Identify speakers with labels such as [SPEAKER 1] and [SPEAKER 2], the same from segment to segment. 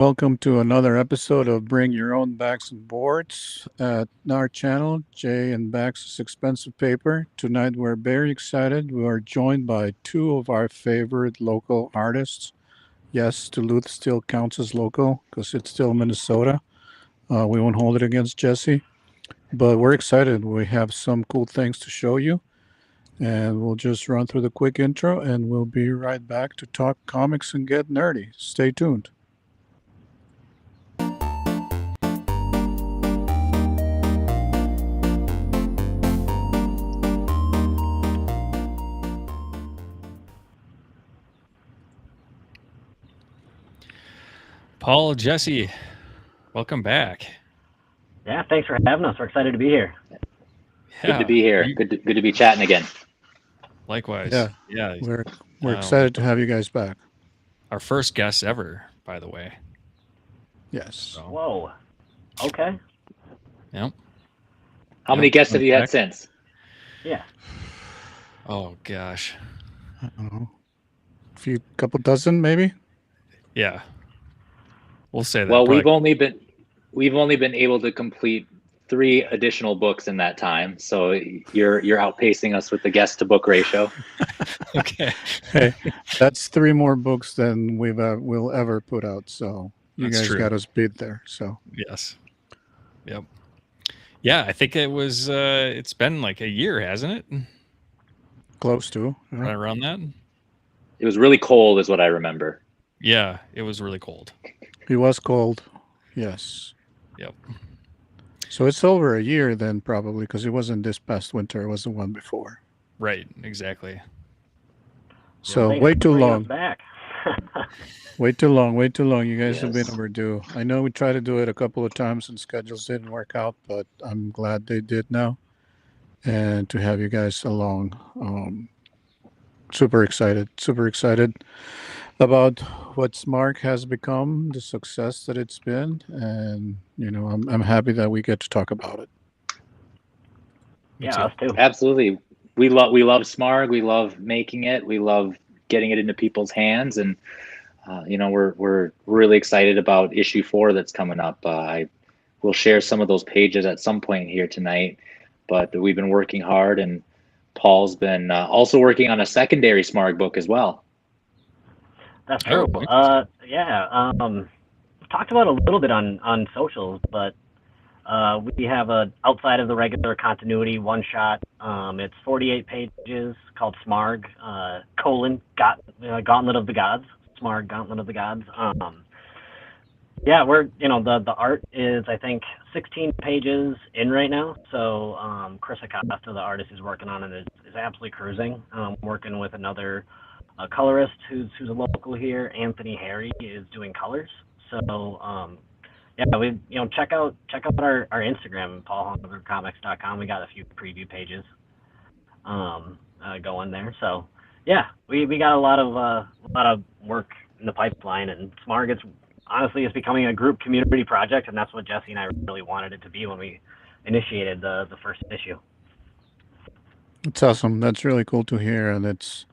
[SPEAKER 1] Welcome to another episode of Bring Your Own Backs and Boards at our channel, Jay and Bax's Expensive Paper. Tonight we're very excited. We are joined by two of our favorite local artists. Yes, Duluth still counts as local because it's still Minnesota. We won't hold it against Jesse, but we're excited. We have some cool things to show you, and we'll just run through the quick intro and we'll be right back to talk comics and get nerdy. Stay tuned.
[SPEAKER 2] Paul, Jesse, welcome back.
[SPEAKER 3] Yeah, thanks for having us. We're excited to be here.
[SPEAKER 4] Good to be here. Good to be chatting again.
[SPEAKER 2] Likewise.
[SPEAKER 1] Yeah. We're excited to have you guys back.
[SPEAKER 2] Our first guest ever, by the way.
[SPEAKER 1] Yes.
[SPEAKER 2] So,
[SPEAKER 3] Whoa. Okay.
[SPEAKER 2] Yep.
[SPEAKER 4] How many guests have you had since?
[SPEAKER 3] Yeah.
[SPEAKER 2] Oh gosh.
[SPEAKER 1] I don't know. Couple dozen maybe?
[SPEAKER 2] Yeah. We'll say that.
[SPEAKER 4] Well, we've only been able to complete 3 additional books in that time, so you're outpacing us with the guest to book ratio.
[SPEAKER 2] Okay.
[SPEAKER 1] Hey, that's 3 more books than we'll ever put out. So you guys got us beat there. So
[SPEAKER 2] yes. Yep. Yeah, I think it was. It's been like a year, hasn't it?
[SPEAKER 1] Close to.
[SPEAKER 2] Right around that.
[SPEAKER 4] It was really cold, is what I remember.
[SPEAKER 2] Yeah, it was really cold.
[SPEAKER 1] It was cold. Yes.
[SPEAKER 2] Yep.
[SPEAKER 1] So it's over a year then, probably, because it wasn't this past winter. It was the one before.
[SPEAKER 2] Right. Exactly.
[SPEAKER 1] So way too long.
[SPEAKER 3] Back.
[SPEAKER 1] Way too long. You guys have been overdue. I know we tried to do it a couple of times and schedules didn't work out, but I'm glad they did now. And to have you guys along. Super excited about what Smarg has become, the success that it's been, and I'm happy that we get to talk about it.
[SPEAKER 3] Yeah, us too.
[SPEAKER 4] Absolutely. We love Smarg. We love making it. We love getting it into people's hands, and we're really excited about issue 4 that's coming up. I will share some of those pages at some point here tonight, but we've been working hard, and Paul's been also working on a secondary Smarg book as well.
[SPEAKER 3] That's true. Yeah. Talked about a little bit on socials, but we have a outside of the regular continuity one shot. It's 48 pages called Smarg: Gauntlet of the Gods. Smarg: Gauntlet of the Gods. Yeah, we're the art is I think 16 pages in right now. So Chris Acosta, the artist, is working on it, is absolutely cruising. Working with another colorist who's a local here, Anthony Harry, is doing colors. So yeah, we check out our Instagram, paulhungercomics.com. We got a few preview pages going there. So yeah, we got a lot of work in the pipeline, and Smarg is becoming a group community project, and that's what Jesse and I really wanted it to be when we initiated the first issue.
[SPEAKER 1] It's awesome. That's really cool to hear, and it's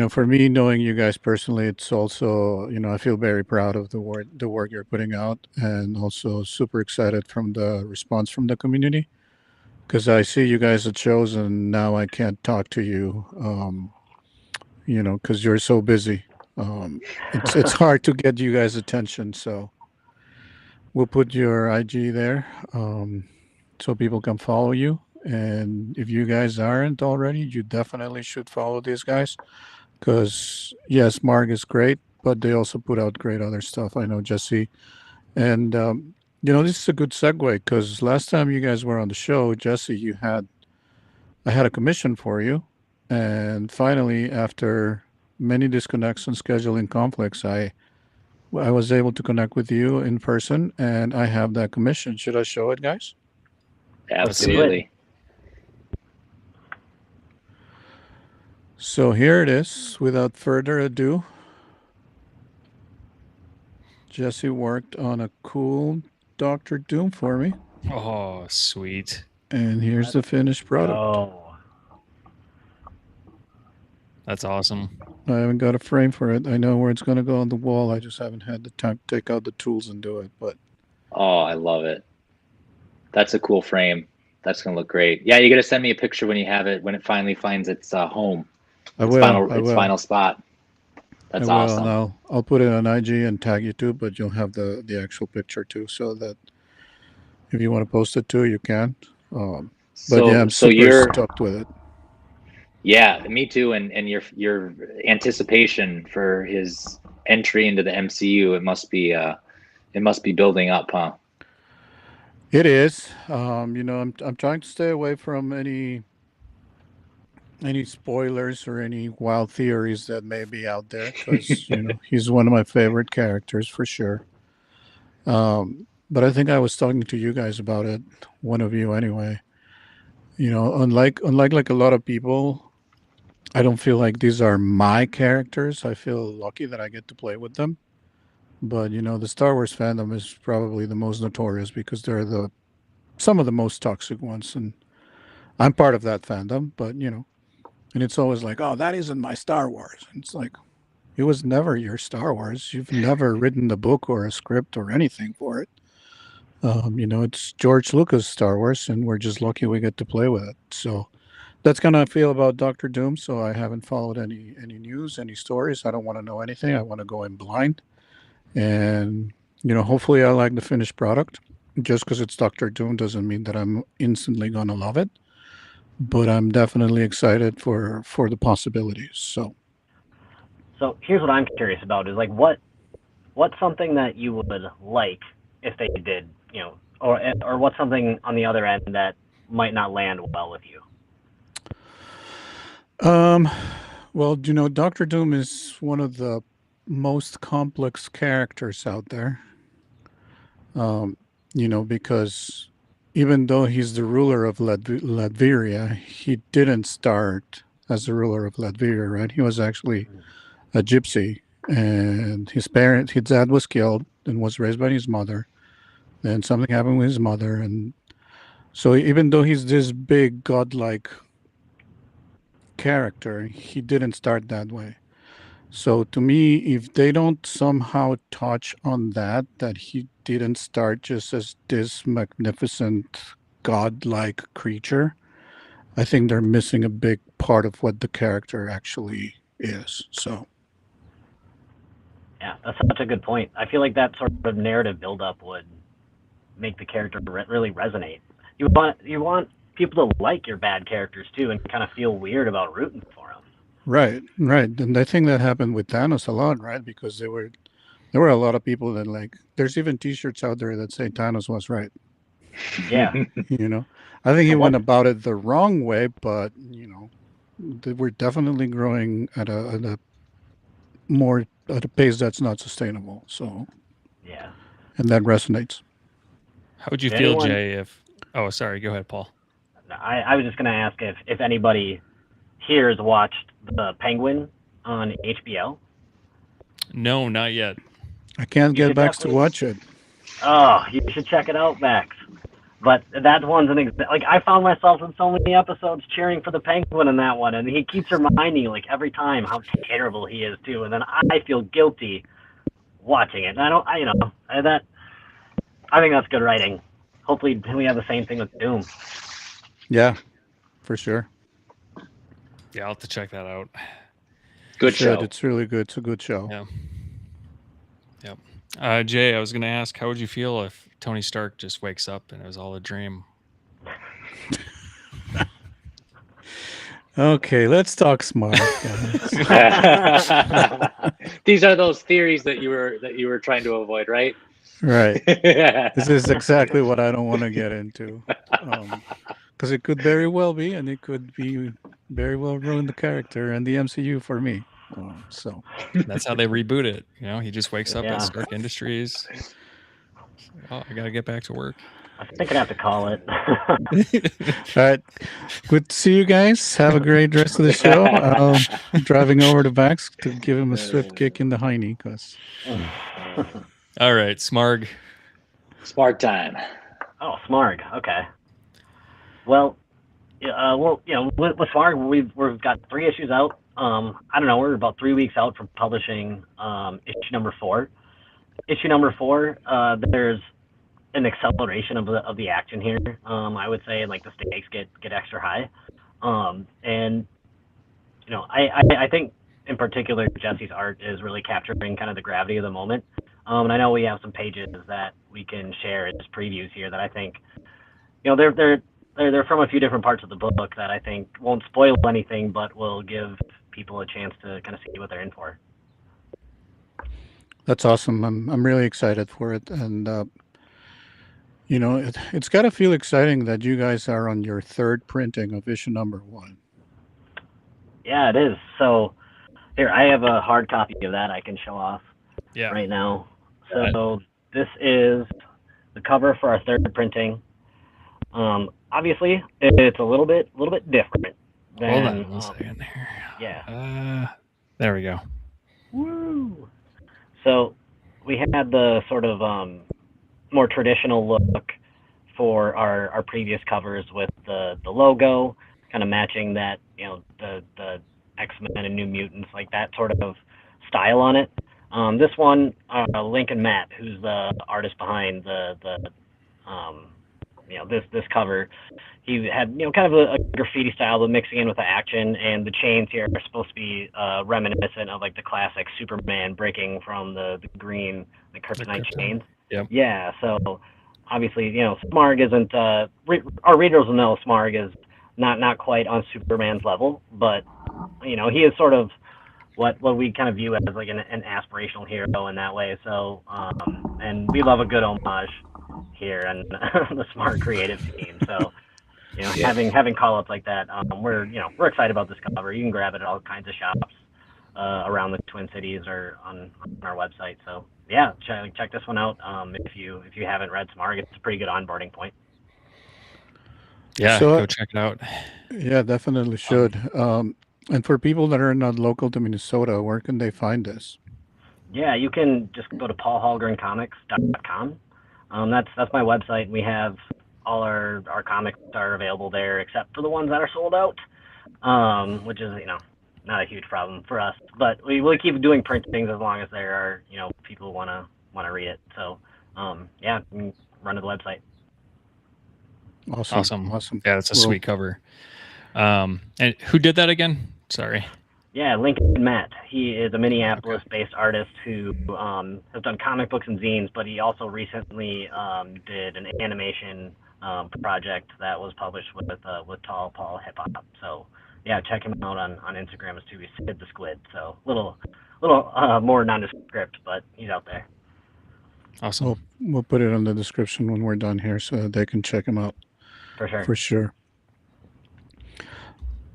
[SPEAKER 1] for me, knowing you guys personally, it's also I feel very proud of the work you're putting out, and also super excited from the response from the community, because I see you guys at shows and now I can't talk to you, because you're so busy. It's hard to get you guys' attention, so we'll put your IG there so people can follow you. And if you guys aren't already, you definitely should follow these guys, because yes, Marg is great, but they also put out great other stuff. I know Jesse, and this is a good segue, because last time you guys were on the show, Jesse, I had a commission for you, and finally, after many disconnects and scheduling conflicts, I was able to connect with you in person, and I have that commission. Should I show it, guys?
[SPEAKER 4] Absolutely.
[SPEAKER 1] So here it is. Without further ado, Jesse worked on a cool Dr. Doom for me.
[SPEAKER 2] Oh, sweet.
[SPEAKER 1] And here's the finished product.
[SPEAKER 3] Oh.
[SPEAKER 2] That's awesome.
[SPEAKER 1] I haven't got a frame for it. I know where it's going to go on the wall. I just haven't had the time to take out the tools and do it. But
[SPEAKER 4] Oh, I love it. That's a cool frame. That's gonna look great. Yeah, you gotta send me a picture when you have it, when it finally finds its home,
[SPEAKER 1] I
[SPEAKER 4] its
[SPEAKER 1] will.
[SPEAKER 4] final,
[SPEAKER 1] I
[SPEAKER 4] its
[SPEAKER 1] will.
[SPEAKER 4] final spot. That's
[SPEAKER 1] I will,
[SPEAKER 4] awesome.
[SPEAKER 1] and I'll put it on IG and tag you too. But you'll have the actual picture too, so that if you want to post it too, you can. But yeah, I'm
[SPEAKER 4] So
[SPEAKER 1] super
[SPEAKER 4] you're,
[SPEAKER 1] stoked with it.
[SPEAKER 4] yeah, me too. And your anticipation for his entry into the MCU, it must be building up, huh?
[SPEAKER 1] It is. You know, I'm trying to stay away from any spoilers or any wild theories that may be out there, because you know he's one of my favorite characters for sure. But I think I was talking to you guys about it, one of you anyway. You know, unlike like a lot of people, I don't feel like these are my characters. I feel lucky that I get to play with them. But you know, the Star Wars fandom is probably the most notorious because they're some of the most toxic ones, and I'm part of that fandom. But you know, and it's always like, oh, that isn't my Star Wars. And it's like, it was never your Star Wars. You've never written the book or a script or anything for it. You know, it's George Lucas' Star Wars, and we're just lucky we get to play with it. So that's kind of how I feel about Doctor Doom. So I haven't followed any news, any stories. I don't want to know anything. I want to go in blind, and you know, hopefully, I like the finished product. Just because it's Doctor Doom doesn't mean that I'm instantly gonna love it, but I'm definitely excited for the possibilities.
[SPEAKER 3] So here's what I'm curious about: is like what's something that you would like if they did, you know, or what's something on the other end that might not land well with you?
[SPEAKER 1] Well, you know, Doctor Doom is one of the most complex characters out there. You know, because even though he's the ruler of Latveria, he didn't start as the ruler of Latveria, right? He was actually a gypsy, and his dad was killed and was raised by his mother. Then something happened with his mother, and so even though he's this big godlike character, he didn't start that way. So to me, if they don't somehow touch on that he didn't start just as this magnificent godlike creature, I think they're missing a big part of what the character actually is. So
[SPEAKER 3] Yeah, that's such a good point. I feel like that sort of narrative buildup would make the character really resonate. You want people to like your bad characters too, and kind of feel weird about rooting for them.
[SPEAKER 1] right, and I think that happened with Thanos a lot, right? Because there were a lot of people that like. There's even T-shirts out there that say Thanos was right.
[SPEAKER 3] Yeah.
[SPEAKER 1] You know, I think he
[SPEAKER 3] What-
[SPEAKER 1] went about it the wrong way, but you know, we're definitely growing at a pace that's not sustainable. So,
[SPEAKER 3] Yeah.
[SPEAKER 1] and that resonates.
[SPEAKER 2] How would you
[SPEAKER 3] Did
[SPEAKER 2] feel,
[SPEAKER 3] anyone-
[SPEAKER 2] Jay, if... Oh, sorry. Go ahead, Paul.
[SPEAKER 3] I was just gonna ask if anybody here has watched the Penguin on HBO.
[SPEAKER 2] No, not yet.
[SPEAKER 1] I can't
[SPEAKER 3] You
[SPEAKER 1] get
[SPEAKER 3] should
[SPEAKER 1] Max to
[SPEAKER 3] definitely-
[SPEAKER 1] watch it.
[SPEAKER 3] Oh, you should check it out, Max. But that one's like I found myself in so many episodes cheering for the Penguin in that one, and he keeps reminding like every time how terrible he is too, and then I feel guilty watching it. And I think that's good writing. Hopefully, we have the same thing with Doom.
[SPEAKER 1] Yeah, for sure.
[SPEAKER 2] Yeah, I'll have to check that out.
[SPEAKER 4] Good
[SPEAKER 1] Should.
[SPEAKER 4] show.
[SPEAKER 1] It's really good. It's a good show.
[SPEAKER 2] Yeah. Yep. Jay, I was going to ask, how would you feel if Tony Stark just wakes up and it was all a dream?
[SPEAKER 1] Okay, let's talk smart.
[SPEAKER 4] These are those theories that you were trying to avoid, right?
[SPEAKER 1] Right. This is exactly what I don't want to get into. Because it could very well be, and it could be very well ruin the character and the MCU for me. So
[SPEAKER 2] That's how they reboot it. You know, he just wakes up
[SPEAKER 3] Yeah.
[SPEAKER 2] at Stark Industries. Oh, I got to get back to work.
[SPEAKER 3] I think I'd have to call it.
[SPEAKER 1] all right, good to see you guys. Have a great rest of the show. I'm driving over to Max to give him a swift kick in the hiney. Because
[SPEAKER 2] All right, Smarg.
[SPEAKER 4] Smart time.
[SPEAKER 3] Oh, Smarg. Okay. Well, with Smarg, we've got 3 issues out. I don't know, we're about 3 weeks out from publishing issue number 4. Issue number 4, there's an acceleration of the action here. I would say, like, the stakes get extra high. And you know, I think in particular Jesse's art is really capturing kind of the gravity of the moment. And I know we have some pages that we can share as previews here that I think, you know, they're from a few different parts of the book that I think won't spoil anything, but will give people a chance to kind of see what they're in for.
[SPEAKER 1] That's awesome. I'm really excited for it, and you know, it's got to feel exciting that you guys are on your 3rd printing of issue number 1.
[SPEAKER 3] Yeah, it is. So here, I have a hard copy of that I can show off right now. So this is the cover for our 3rd printing. Obviously, it's a little bit different than,
[SPEAKER 2] Hold on 1 second here.
[SPEAKER 3] Yeah.
[SPEAKER 2] There we go.
[SPEAKER 3] Woo! So we had the sort of more traditional look for our previous covers with the logo, kind of matching that, you know, the X-Men and New Mutants, like that sort of style on it. This one, Lincoln Matt, who's the artist behind the you know, this cover, he had, you know, kind of a graffiti style, but mixing in with the action, and the chains here are supposed to be reminiscent of, like, the classic Superman breaking from the green, the kryptonite chains.
[SPEAKER 2] Yep.
[SPEAKER 3] Yeah, so obviously, you know, Smarg isn't, our readers will know Smarg is not quite on Superman's level, but, you know, he is sort of what we kind of view as, like, an aspirational hero in that way. So, and we love a good homage here and the Smarg creative team. So, you know, having call-ups like that, we're excited about this cover. You can grab it at all kinds of shops around the Twin Cities or on our website. So yeah, check this one out. If you haven't read Smarg, it's a pretty good onboarding point.
[SPEAKER 2] Yeah,
[SPEAKER 1] So,
[SPEAKER 2] go check it out.
[SPEAKER 1] Yeah, definitely should. And for people that are not local to Minnesota, where can they find this?
[SPEAKER 3] Yeah, you can just go to paulhalgrencomics.com. That's my website. We have all our comics are available there, except for the ones that are sold out, which is, you know, not a huge problem for us. But we will keep doing printings as long as there are, you know, people who want to read it. So yeah, you can run to the website.
[SPEAKER 1] Awesome.
[SPEAKER 2] Yeah, that's a sweet cover. And who did that again? Sorry.
[SPEAKER 3] Yeah, Lincoln Matt. He is a Minneapolis-based artist who has done comic books and zines, but he also recently did an animation project that was published with Tall Paul Hip Hop. So yeah, check him out on Instagram as too. He's Sid the Squid. So little more nondescript, but he's out there.
[SPEAKER 2] Awesome.
[SPEAKER 1] We'll put it in the description when we're done here so that they can check him out. For sure.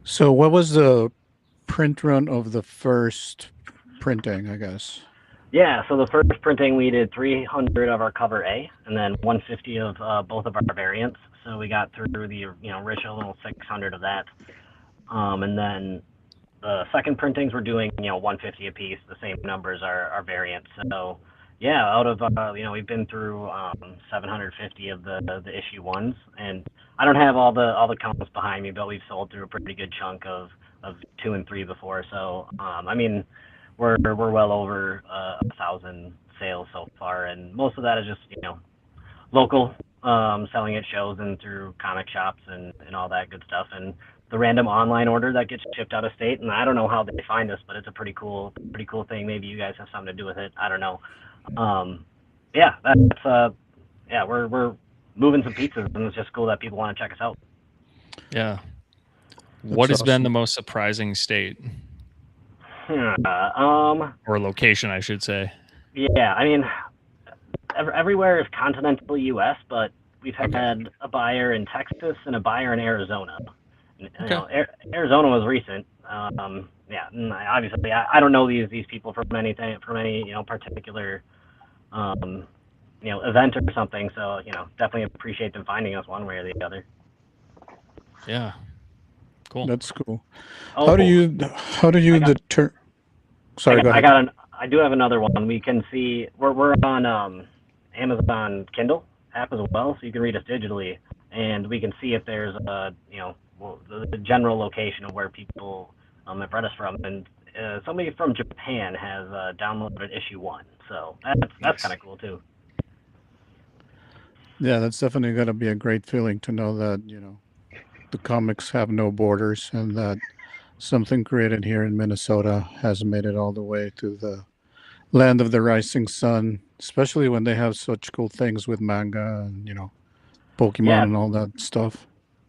[SPEAKER 1] So what was the print run of the first printing, I guess?
[SPEAKER 3] Yeah, so the first printing we did 300 of our cover A and then 150 of both of our variants. So we got through the, you know, original 600 of that. And then the second printings we're doing, you know, 150 a piece. The same numbers are variants. So yeah, out of you know, we've been through 750 of the issue ones, and I don't have all the counts behind me, but we've sold through a pretty good chunk of 2 and 3 before. So I mean, we're well over 1,000 sales so far, and most of that is just, you know, local, selling at shows and through comic shops and all that good stuff, and the random online order that gets shipped out of state. And I don't know how they find us, but it's a pretty cool thing. Maybe you guys have something to do with it. I don't know. Yeah, that's yeah, we're moving some pizzas, and it's just cool that people want to check us out.
[SPEAKER 2] Yeah. What has been the most surprising state? Or location, I should say.
[SPEAKER 3] Yeah, I mean, everywhere is continental U.S., but we've had a buyer in Texas and a buyer in Arizona. You know, Arizona was recent. Yeah, and obviously I don't know these people from any you know, particular you know, event or something. So, you know, definitely appreciate them finding us one way or the other.
[SPEAKER 2] Yeah. Cool.
[SPEAKER 1] That's cool.
[SPEAKER 3] Oh,
[SPEAKER 1] how do you deter? Sorry, go ahead.
[SPEAKER 3] I do have another one. We can see we're on Amazon Kindle app as well, so you can read us digitally, and we can see if there's a, you know, the general location of where people I've read us from, and somebody from Japan has downloaded issue 1, so that's
[SPEAKER 2] Nice.
[SPEAKER 3] kind of cool too.
[SPEAKER 1] Yeah, that's definitely going to be a great feeling to know that, the comics have no borders and that something created here in Minnesota has made it all the way to the land of the rising sun, especially when they have such cool things with manga and, Pokemon
[SPEAKER 3] Yeah.
[SPEAKER 1] and all that stuff.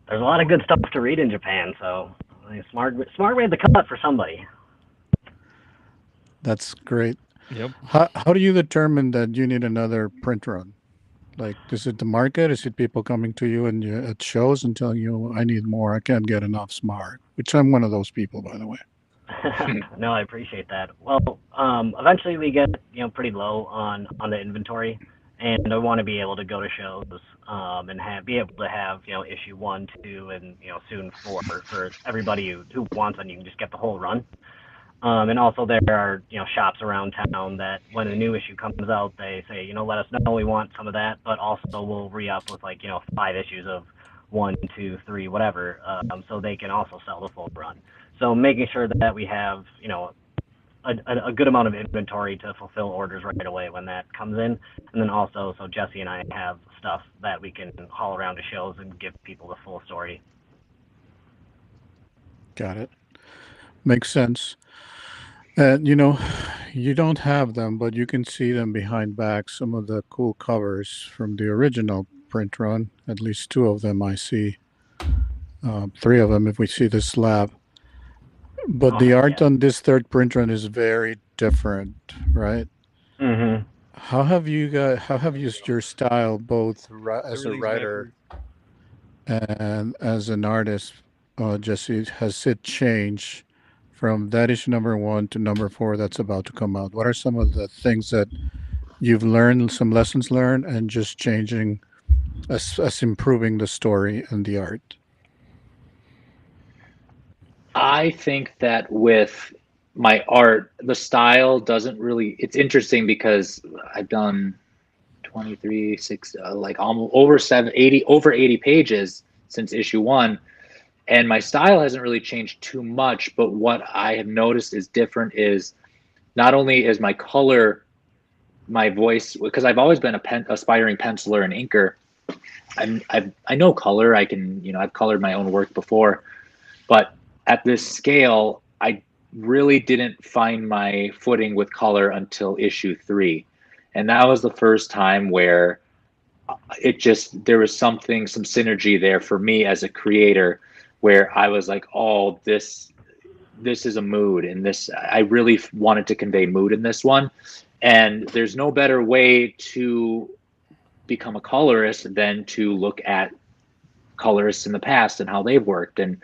[SPEAKER 3] There's a lot of good stuff to read in Japan, so I mean, Smarg made the cut for somebody.
[SPEAKER 1] That's great.
[SPEAKER 2] Yep.
[SPEAKER 1] How do you determine that you need another print run? Like, is it the market? Is it people coming to you and at shows and telling you, I need more, I can't get enough Smarg? Which I'm one of those people, by the way.
[SPEAKER 3] No, I appreciate that. Well, eventually we get pretty low on the inventory, and I want to be able to go to shows and be able to have issue 1, 2, and soon 4 for everybody who wants, and you can just get the whole run. And also there are shops around town that when a new issue comes out, they say let us know, we want some of that, but also we'll re-up with 5 issues of 1, 2, 3, whatever, so they can also sell the full run. So making sure that we have a good amount of inventory to fulfill orders right away when that comes in, and then also so Jesse and I have stuff that we can haul around to shows and give people the full story.
[SPEAKER 1] Got it. Makes sense. And you don't have them, but you can see them behind back. Some of the cool covers from the original print run, at least 2 of them I see, 3 of them if we see the slab. But the art on this 3rd print run is very different, right?
[SPEAKER 3] Mm-hmm.
[SPEAKER 1] How have you used your style both as a writer and as an artist, Jesse? Has it changed from that issue number 1 to number 4 that's about to come out? What are some of the things that you've learned, some lessons learned, and just changing as improving the story and the art?
[SPEAKER 4] I think that with my art, the style doesn't really, it's interesting because I've done 23, 6, like almost over 80 pages since issue 1. And my style hasn't really changed too much, but what I have noticed is different is not only is my color, my voice, because I've always been a aspiring penciler and inker. I know color. I can, I've colored my own work before, but at this scale, I really didn't find my footing with color until issue 3. And that was the first time where there was some synergy there for me as a creator, where I was like, oh, this is a mood, and I really wanted to convey mood in this one. And there's no better way to become a colorist than to look at colorists in the past and how they've worked. And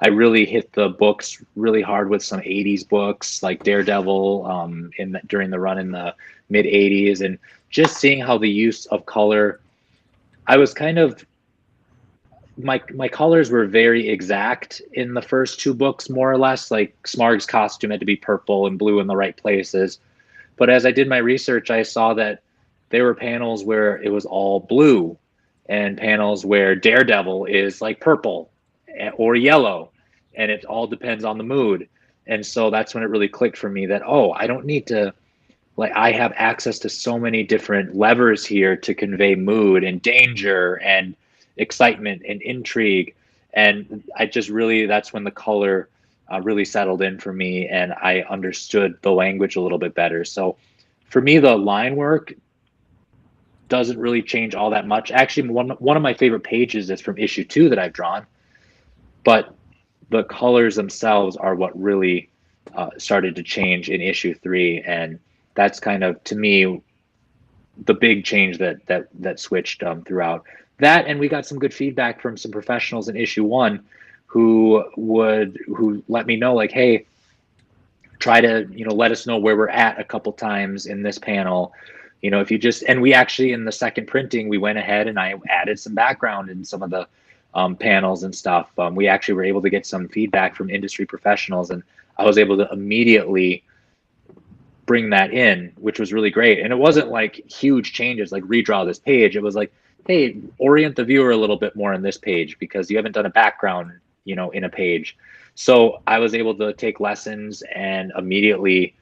[SPEAKER 4] I really hit the books really hard with some 80s books like Daredevil during the run in the mid 80s, and just seeing how the use of color, I was kind of, my colors were very exact in the first 2 books, more or less. Like Smarg's costume had to be purple and blue in the right places. But as I did my research, I saw that there were panels where it was all blue and panels where Daredevil is like purple or yellow, and it all depends on the mood. And so that's when it really clicked for me that, oh, I don't need to, I have access to so many different levers here to convey mood and danger and excitement and intrigue. And I just really, that's when the color really settled in for me, and I understood the language a little bit better. So for me, the line work doesn't really change all that much. Actually, one of my favorite pages is from issue 2 that I've drawn, but the colors themselves are what really started to change in issue 3. And that's kind of, to me, the big change that switched throughout that. And we got some good feedback from some professionals in issue 1 who let me know, like, hey, try to let us know where we're at a couple times in this panel. If you just, and we actually, in the second printing, we went ahead and I added some background in some of the panels and stuff. We actually were able to get some feedback from industry professionals, and I was able to immediately bring that in, which was really great. And it wasn't like huge changes, like redraw this page. It was like, hey, orient the viewer a little bit more on this page because you haven't done a background, in a page. So I was able to take lessons and immediately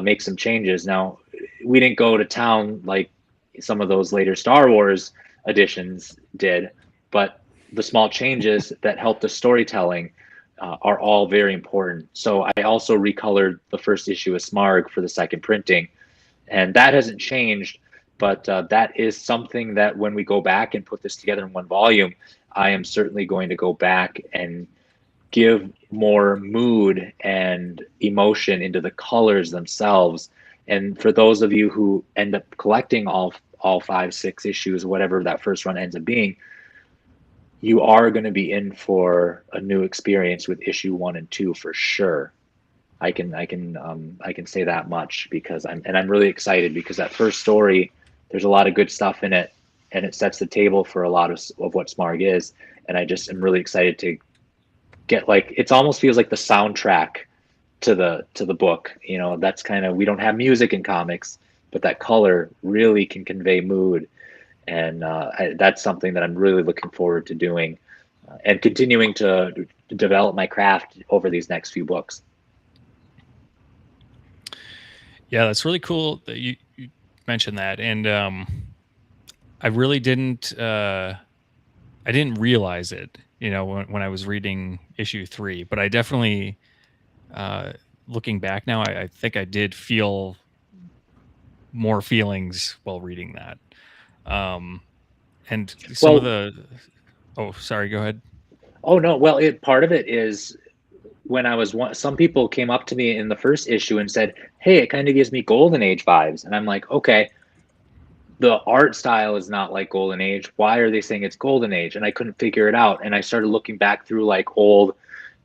[SPEAKER 4] make some changes. Now, we didn't go to town like some of those later Star Wars editions did, but the small changes that help the storytelling are all very important. So I also recolored the first issue of Smarg for the second printing, and that hasn't changed. But that is something that when we go back and put this together in one volume, I am certainly going to go back and give more mood and emotion into the colors themselves. And for those of you who end up collecting all 5, 6 issues, whatever that first run ends up being, you are going to be in for a new experience with issue 1 and 2 for sure. I can say that much, because I'm really excited, because that first story, there's a lot of good stuff in it, and it sets the table for a lot of what Smarg is. And I just am really excited to get, like, it almost feels like the soundtrack to the book. You know, that's kind of, we don't have music in comics, but that color really can convey mood, and that's something that I'm really looking forward to doing, and continuing to develop my craft over these next few books.
[SPEAKER 2] Yeah, that's really cool that you mentioned that, and I really didn't realize it, you know, when I was reading issue 3, but I definitely, looking back now, I think I did feel more feelings while reading that. And some of the, oh, sorry, go ahead.
[SPEAKER 4] Oh no, well, part of it is, when I was some people came up to me in the first issue and said, "Hey, it kind of gives me Golden Age vibes," and I'm like, okay, the art style is not like Golden Age. Why are they saying it's Golden Age? And I couldn't figure it out. And I started looking back through like old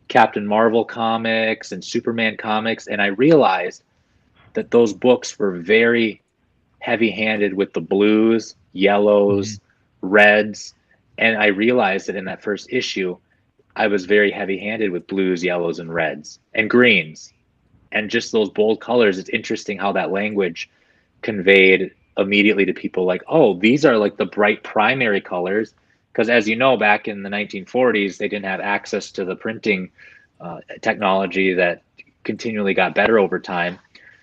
[SPEAKER 4] Captain Marvel comics and Superman comics, and I realized that those books were very heavy-handed with the blues, yellows, reds, and I realized that in that first issue, I was very heavy-handed with blues, yellows, and reds, and greens, and just those bold colors. It's interesting how that language conveyed immediately to people, like, oh, these are like the bright primary colors, because as you know, back in the 1940s, they didn't have access to the printing technology that continually got better over time.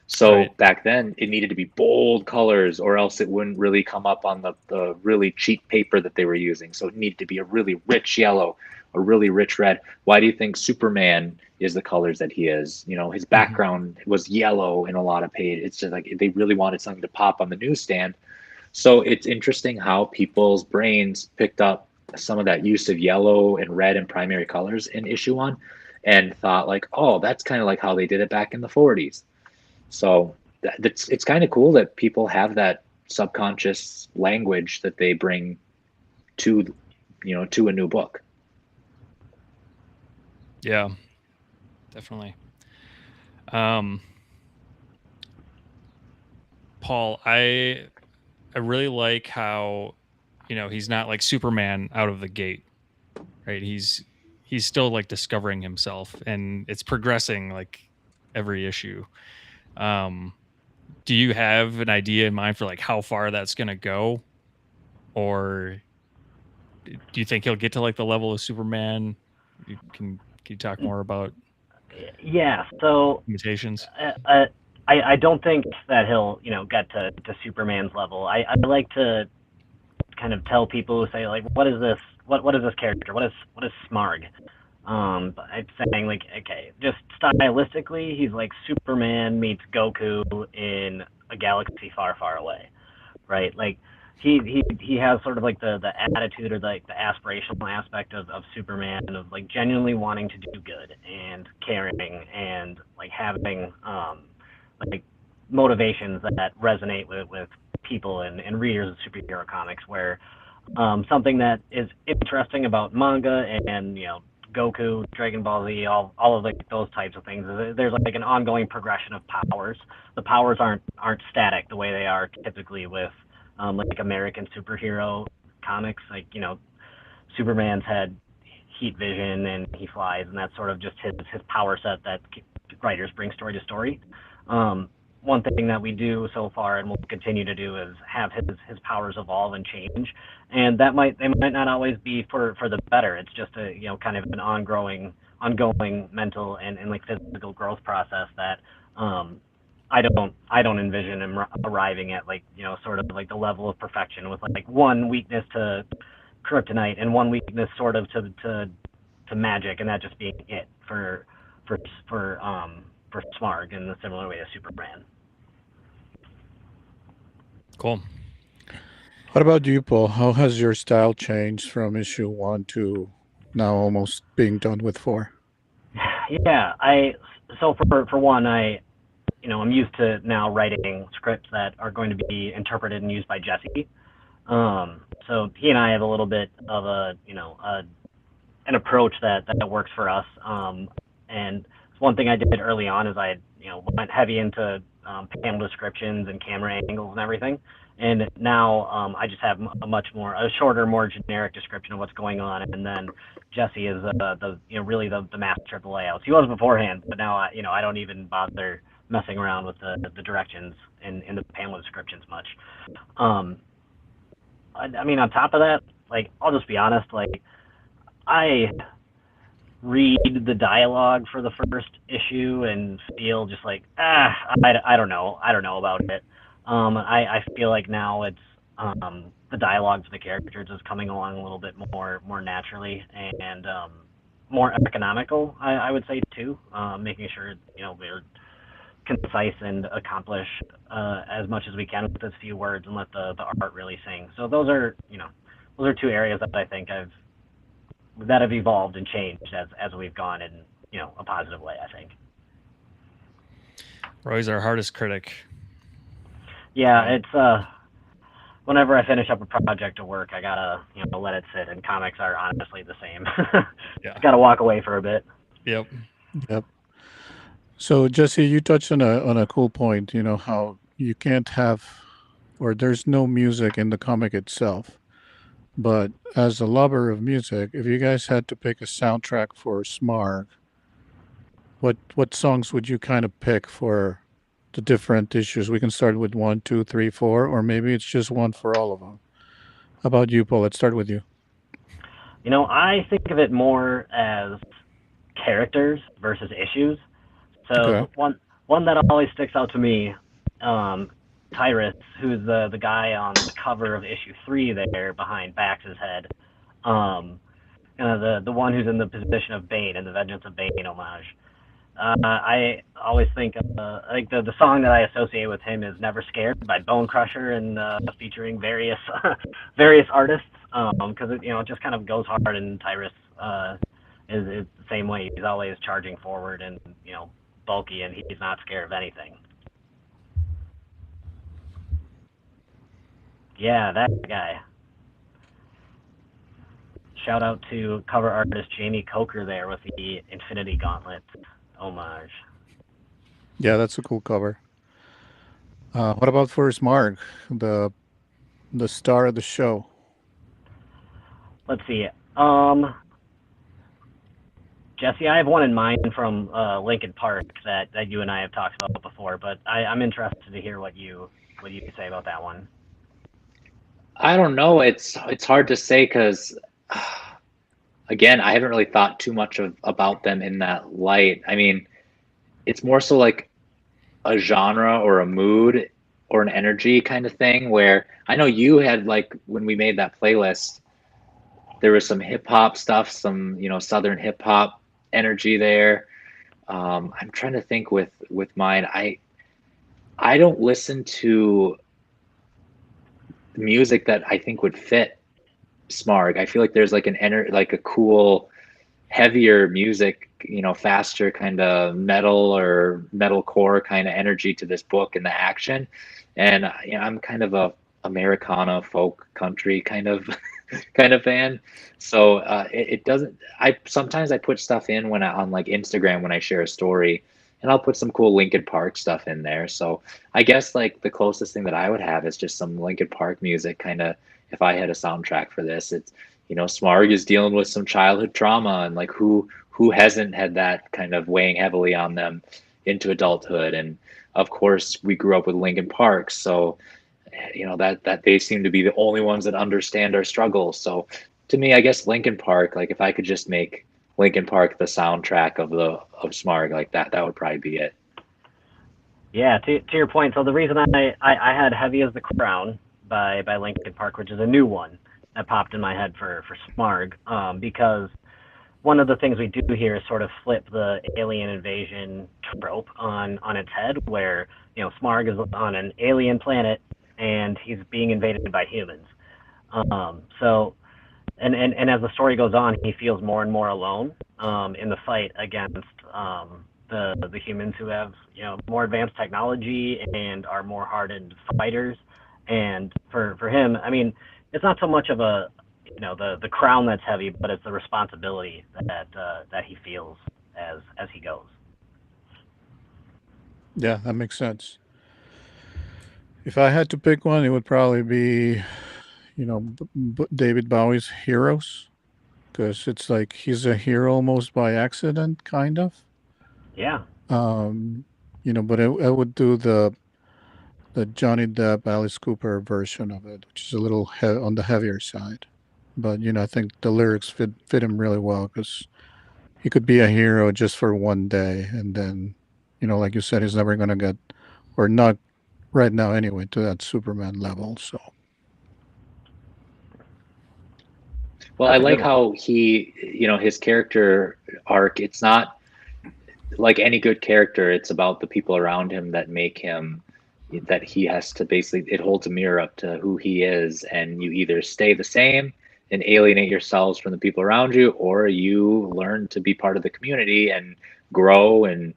[SPEAKER 4] So
[SPEAKER 2] Right.
[SPEAKER 4] back then, it needed to be bold colors, or else it wouldn't really come up on the really cheap paper that they were using. So it needed to be a really rich yellow, a really rich red. Why do you think Superman is the colors that he is? You know, his background was yellow in a lot of pages. It's just like they really wanted something to pop on the newsstand. So it's interesting how people's brains picked up some of that use of yellow and red and primary colors in issue 1, and thought like, oh, that's kind of like how they did it back in the 40s. So it's kind of cool that people have that subconscious language that they bring to, you know, to a new book.
[SPEAKER 2] Yeah, definitely. Paul, I really like how, you know, he's not like Superman out of the gate, right? He's still like discovering himself, and it's progressing like every issue. Do you have an idea in mind for like how far that's going to go, or do you think he'll get to like the level of Superman? Can you talk more about
[SPEAKER 3] Yeah, so
[SPEAKER 2] limitations?
[SPEAKER 3] I don't think that he'll, you know, get to Superman's level. I like to kind of tell people who say like, what is this? What is this character? What is Smarg? But I'm saying like, okay, just stylistically, he's like Superman meets Goku in a galaxy far, far away, right? Like he has sort of like the attitude, or like the aspirational aspect of Superman, of like genuinely wanting to do good and caring, and like having like motivations that resonate with people and readers of superhero comics, where something that is interesting about manga and, you know, Goku, Dragon Ball Z, all of like those types of things, there's like an ongoing progression of powers. The powers aren't static the way they are typically with like American superhero comics. Like, you know, Superman's had heat vision and he flies, and that's sort of just his power set that writers bring story to story. One thing that we do so far, and will continue to do, is have his powers evolve and change, and they might not always be for the better. It's just a, you know, kind of an ongoing ongoing mental and like physical growth process that I don't envision him arriving at, like, you know, sort of like the level of perfection with like one weakness to kryptonite and one weakness sort of to magic, and that just being it for Smarg in the similar way as Superman.
[SPEAKER 2] Cool.
[SPEAKER 1] What about you, Paul? How has your style changed from issue 1 to now almost being done with 4?
[SPEAKER 3] Yeah, so for one, I'm used to now writing scripts that are going to be interpreted and used by Jesse. So he and I have a little bit of an approach that works for us. And one thing I did early on is I went heavy into panel descriptions and camera angles and everything. And now I just have a shorter, more generic description of what's going on. And then Jesse is really the master of the layouts. He was beforehand, but now I don't even bother messing around with the directions in the panel descriptions much. I mean, on top of that, like, I'll just be honest, like, I read the dialogue for the first issue and feel just like, I don't know about it. I feel like now it's the dialogue for the characters is coming along a little bit more naturally and more economical, I would say too, making sure we're concise and accomplish as much as we can with as few words and let the art really sing. So those are two areas that I think have evolved and changed as we've gone in a positive way, I think.
[SPEAKER 2] Roy's our hardest critic.
[SPEAKER 3] Yeah, it's whenever I finish up a project of work, I gotta let it sit, and comics are honestly the same.
[SPEAKER 2] Yeah.
[SPEAKER 3] Gotta walk away for a bit.
[SPEAKER 2] Yep.
[SPEAKER 1] So Jesse, you touched on a cool point, how you can't have, or there's no music in the comic itself. But as a lover of music, if you guys had to pick a soundtrack for Smarg, what songs would you kind of pick for the different issues? We can start with 1, 2, 3, 4, or maybe it's just one for all of them. How about you, Paul? Let's start with you.
[SPEAKER 3] I think of it more as characters versus issues. So
[SPEAKER 1] Okay.
[SPEAKER 3] one that always sticks out to me, Tyrus, who's the guy on the cover of issue 3 there behind Bax's head, the one who's in the position of Bane in the Vengeance of Bane homage. I always think like the song that I associate with him is "Never Scared" by Bone Crusher, and featuring various artists, because it just kind of goes hard, and Tyrus is the same way. He's always charging forward and bulky, and he's not scared of anything. Yeah, that guy. Shout out to cover artist Jamie Coker there with the Infinity Gauntlet homage.
[SPEAKER 1] Yeah, that's a cool cover. What about for Smarg, the star of the show?
[SPEAKER 3] Let's see. Jesse, I have one in mind from Lincoln Park that you and I have talked about before, but I'm interested to hear what you say about that one.
[SPEAKER 4] I don't know. It's hard to say because, again, I haven't really thought too much about them in that light. I mean, it's more so like a genre or a mood or an energy kind of thing, where I know you had, like, when we made that playlist, there was some hip hop stuff, some Southern hip hop energy there. I'm trying to think with mine. I don't listen to music that I think would fit Smarg. I feel like there's like like a cool, heavier music, faster kind of metal or metalcore kind of energy to this book and the action. And I'm kind of a Americana folk country kind of fan. So it doesn't. Sometimes I put stuff in on like Instagram when I share a story, and I'll put some cool Linkin Park stuff in there. So I guess like the closest thing that I would have is just some Linkin Park music, kind of, if I had a soundtrack for this. It's Smarg is dealing with some childhood trauma, and like who hasn't had that kind of weighing heavily on them into adulthood. And of course we grew up with Linkin Park, so that they seem to be the only ones that understand our struggles. So to me, I guess Linkin Park, like if I could just make Linkin Park, the soundtrack of Smarg, like that would probably be it.
[SPEAKER 3] Yeah, to your point. So the reason I had Heavy as the Crown by Linkin Park, which is a new one that popped in my head for Smarg, because one of the things we do here is sort of flip the alien invasion trope on its head, where Smarg is on an alien planet and he's being invaded by humans. So and as the story goes on, he feels more and more alone in the fight against the humans who have more advanced technology and are more hardened fighters. And for him, I mean, it's not so much of a the crown that's heavy, but it's the responsibility that he feels as he goes.
[SPEAKER 1] Yeah, that makes sense. If I had to pick one, it would probably be, David Bowie's Heroes, because it's like he's a hero almost by accident, kind of.
[SPEAKER 3] Yeah.
[SPEAKER 1] But I would do the Johnny Depp, Alice Cooper version of it, which is a little on the heavier side. But I think the lyrics fit him really well, because he could be a hero just for one day, and then, like you said, he's never gonna get, or not right now anyway, to that Superman level. So.
[SPEAKER 4] Well, I like how he, his character arc, it's not like any good character. It's about the people around him that make him, that he has to basically, it holds a mirror up to who he is. And you either stay the same and alienate yourselves from the people around you, or you learn to be part of the community and grow and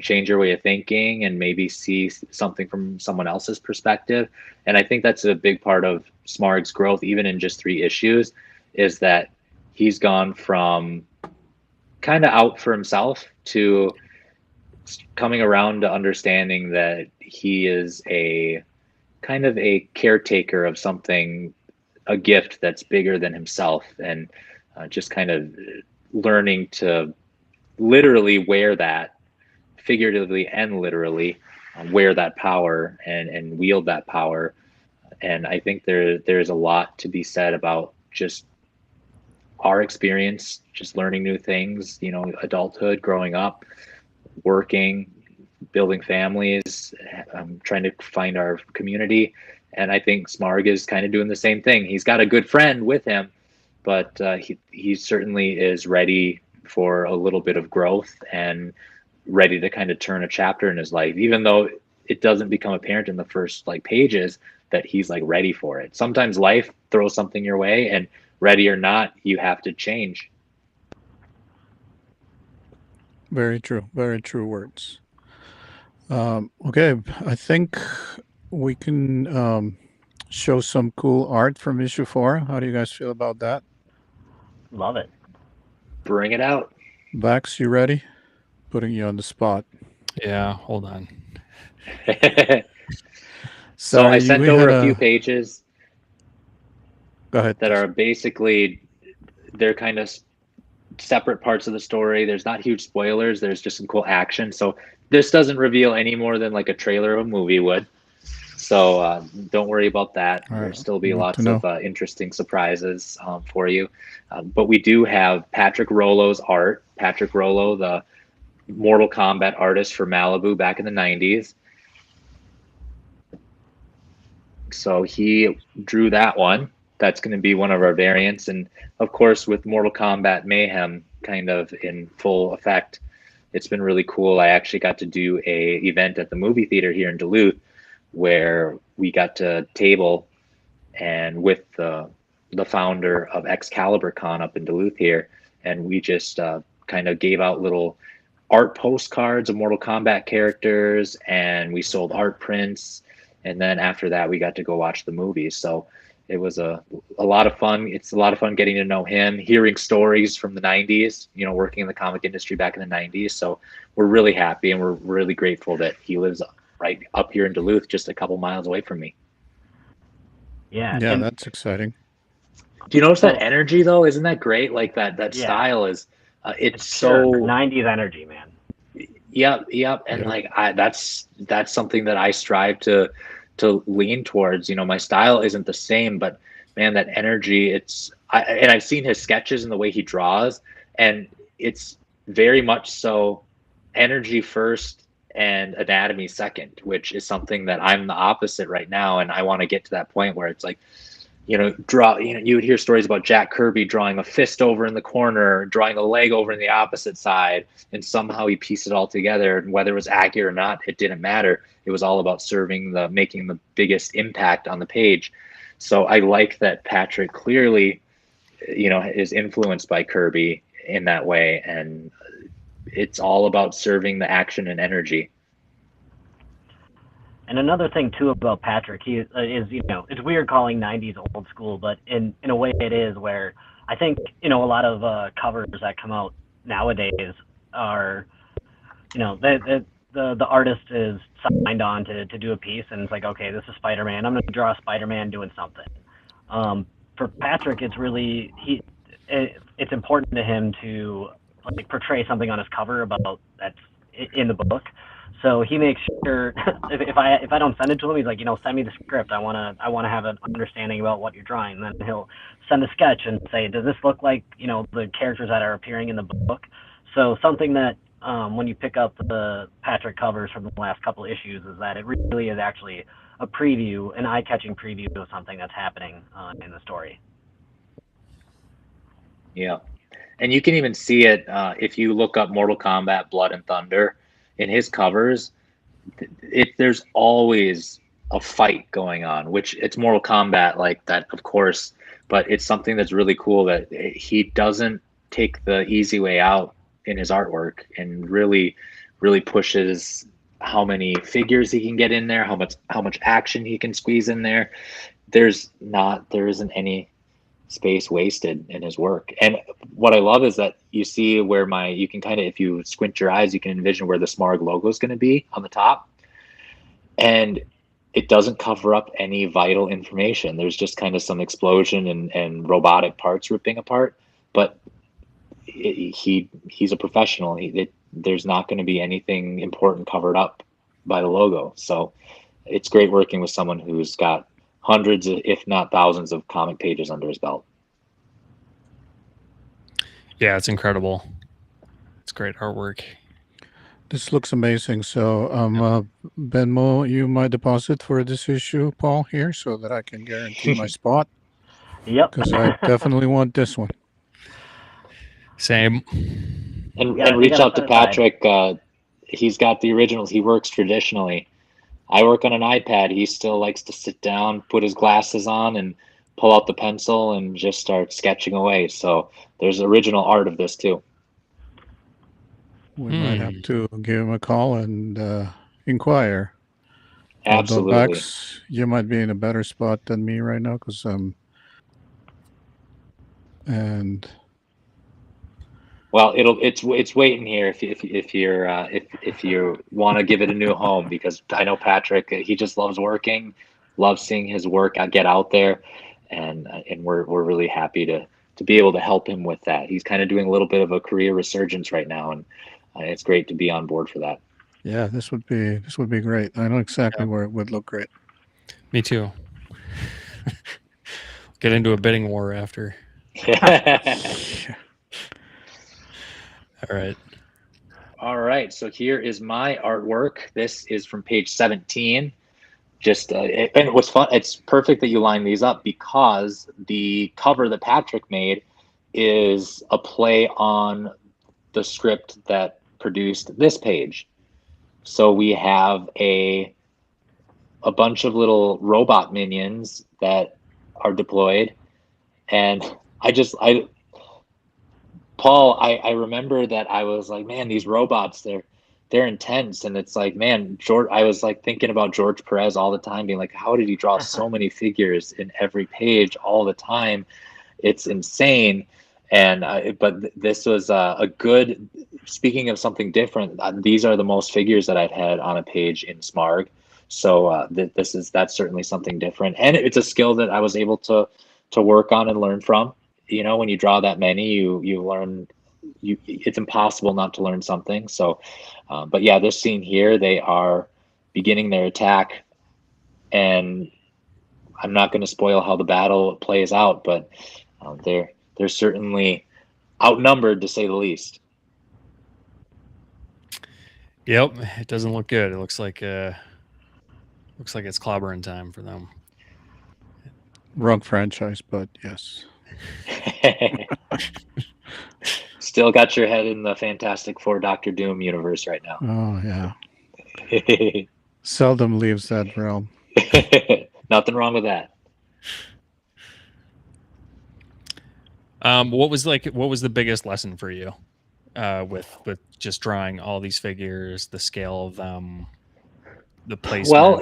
[SPEAKER 4] change your way of thinking and maybe see something from someone else's perspective. And I think that's a big part of Smarg's growth, even in just 3 issues, is that he's gone from kind of out for himself to coming around to understanding that he is a kind of a caretaker of something, a gift that's bigger than himself, and just kind of learning to literally wear that, figuratively and literally wear that power and wield that power. And I think there's a lot to be said about just our experience, just learning new things, adulthood, growing up, working, building families, trying to find our community. And I think Smarg is kind of doing the same thing. He's got a good friend with him, but he certainly is ready for a little bit of growth and ready to kind of turn a chapter in his life, even though it doesn't become apparent in the first pages that he's ready for it. Sometimes life throws something your way, and ready or not, you have to change.
[SPEAKER 1] Very true. Very true words. Okay, I think we can show some cool art from issue 4. How do you guys feel about that?
[SPEAKER 3] Love it.
[SPEAKER 4] Bring it out.
[SPEAKER 1] Vax, you ready? Putting you on the spot.
[SPEAKER 2] Yeah, hold on.
[SPEAKER 4] So I sent over a few pages.
[SPEAKER 1] Go ahead.
[SPEAKER 4] That are basically, they're kind of separate parts of the story. There's not huge spoilers. There's just some cool action. So this doesn't reveal any more than a trailer of a movie would. So don't worry about that. There'll still be lots of interesting surprises for you. But we do have Patrick Rollo's art. Patrick Rollo, the Mortal Kombat artist for Malibu back in the 90s. So he drew that one. That's going to be one of our variants. And of course, with Mortal Kombat Mayhem kind of in full effect, it's been really cool. I actually got to do a event at the movie theater here in Duluth where we got to table and with the founder of 𝐒𝐬𝐫𝐿IBR Con up in Duluth here. And we just kind of gave out little art postcards of Mortal Kombat characters, and we sold art prints. And then after that, we got to go watch the movies. So it was a lot of fun. It's a lot of fun getting to know him, hearing stories from the 90s, working in the comic industry back in the 90s. So we're really happy, and we're really grateful that he lives right up here in Duluth, just a couple miles away from me.
[SPEAKER 3] Yeah.
[SPEAKER 1] Yeah, that's exciting.
[SPEAKER 4] Do you notice that energy though? Isn't that great? That style is, it's so
[SPEAKER 3] 90s energy, man.
[SPEAKER 4] Yep. And that's something that I strive to lean towards. My style isn't the same, but man, that energy, I've seen his sketches and the way he draws, and it's very much so energy first and anatomy second, which is something that I'm the opposite right now. And I want to get to that point where it's like, you would hear stories about Jack Kirby drawing a fist over in the corner, drawing a leg over in the opposite side, and somehow he pieced it all together. And whether it was accurate or not, it didn't matter. It was all about making the biggest impact on the page. So I like that Patrick clearly, is influenced by Kirby in that way. And it's all about serving the action and energy.
[SPEAKER 3] And another thing too about Patrick, he is, it's weird calling 90s old school, but in a way it is, where I think, a lot of covers that come out nowadays are, the artist is signed on to do a piece, and it's like, okay, this is Spider-Man. I'm going to draw Spider-Man doing something. For Patrick, it's really, it's important to him to like portray something on his cover about that's in the book. So he makes sure if I don't send it to him, he's like, send me the script. I wanna have an understanding about what you're drawing. And then he'll send a sketch and say, does this look like the characters that are appearing in the book? So something that when you pick up the Patrick covers from the last couple issues is that it really is actually a preview, an eye-catching preview of something that's happening in the story.
[SPEAKER 4] Yeah, and you can even see it if you look up Mortal Kombat Blood and Thunder. In his covers, there's always a fight going on, which it's Mortal Kombat like that, of course, but it's something that's really cool that he doesn't take the easy way out in his artwork and really, really pushes how many figures he can get in there, how much action he can squeeze in there. There isn't any space wasted in his work. And what I love is that you see where you can kind of, if you squint your eyes, you can envision where the Smarg logo is going to be on the top. And it doesn't cover up any vital information. There's just kind of some explosion and robotic parts ripping apart. But he's a professional. There's not going to be anything important covered up by the logo. So it's great working with someone who's got hundreds, if not thousands, of comic pages under his belt.
[SPEAKER 2] Yeah, it's incredible. It's great artwork.
[SPEAKER 1] This looks amazing. So, Venmo you my deposit for this issue, Paul, here, so that I can guarantee my spot.
[SPEAKER 3] Yep.
[SPEAKER 1] Because I definitely want this one.
[SPEAKER 2] Same.
[SPEAKER 4] And reach out to Patrick. He's got the originals. He works traditionally. I work on an iPad. He still likes to sit down, put his glasses on, and pull out the pencil and just start sketching away. So there's original art of this too.
[SPEAKER 1] We might have to give him a call and inquire.
[SPEAKER 4] Absolutely.
[SPEAKER 1] Although, Bax, you might be in a better spot than me right now, because and
[SPEAKER 4] well, it's waiting here if you want to give it a new home, because I know Patrick, he just loves working, loves seeing his work get out there, and we're really happy to be able to help him with that. He's kind of doing a little bit of a career resurgence right now, and it's great to be on board for that.
[SPEAKER 1] Yeah, this would be great. I know exactly where it would look great.
[SPEAKER 2] Me too. Get into a bidding war after. All
[SPEAKER 4] right. So here is my artwork. This is from page 17. And what's fun, it's perfect that you line these up, because the cover that Patrick made is a play on the script that produced this page. So we have a bunch of robot minions that are deployed, and Paul, I remember that I was like, man, these robots, they're intense. And it's like, man, I was like thinking about George Perez all the time, being like, how did he draw so many figures in every page all the time? It's insane. And but this was a good, speaking of something different, these are the most figures that I've had on a page in Smarg. So that's certainly something different. And it's a skill that I was able to work on and learn from. When you draw that many, you learn, it's impossible not to learn something. So, but yeah, this scene here, they are beginning their attack, and I'm not going to spoil how the battle plays out, but they're certainly outnumbered, to say the least.
[SPEAKER 2] Yep, it doesn't look good. It looks like it's clobbering time for them.
[SPEAKER 1] Wrong franchise, but yes.
[SPEAKER 4] Still got your head in the Fantastic Four Doctor Doom universe right now.
[SPEAKER 1] Oh yeah. Seldom leaves that realm.
[SPEAKER 4] Nothing wrong with that.
[SPEAKER 2] What was the biggest lesson for you with just drawing all these figures, the scale of them, the placement?
[SPEAKER 4] Well,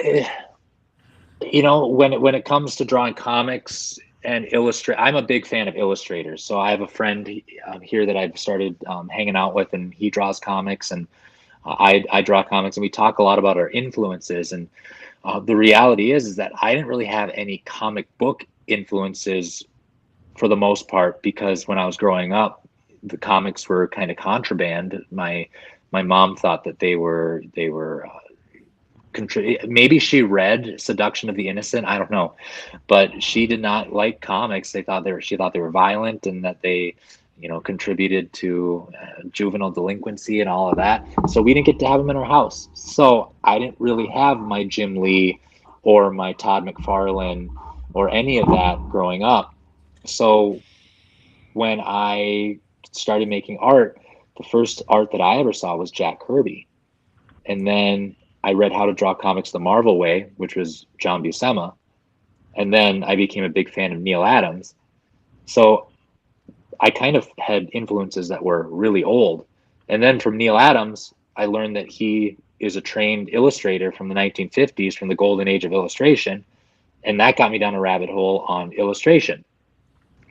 [SPEAKER 4] you know, when it comes to drawing comics and illustrate, I'm a big fan of illustrators. So I have a friend here that I've started hanging out with, and he draws comics, and I draw comics, and we talk a lot about our influences. And the reality is that I didn't really have any comic book influences for the most part, because when I was growing up, the comics were kind of contraband. My mom thought that they were maybe she read Seduction of the Innocent, I don't know, but she did not like comics. She thought they were violent, and that they, you know, contributed to juvenile delinquency and all of that. So we didn't get to have them in our house. So I didn't really have my Jim Lee or my Todd McFarlane or any of that growing up. So when I started making art, the first art that I ever saw was Jack Kirby. And then I read How to Draw Comics the Marvel Way, which was John Buscema. And then I became a big fan of Neil Adams. So I kind of had influences that were really old. And then from Neil Adams, I learned that he is a trained illustrator from the 1950s, from the golden age of illustration. And that got me down a rabbit hole on illustration.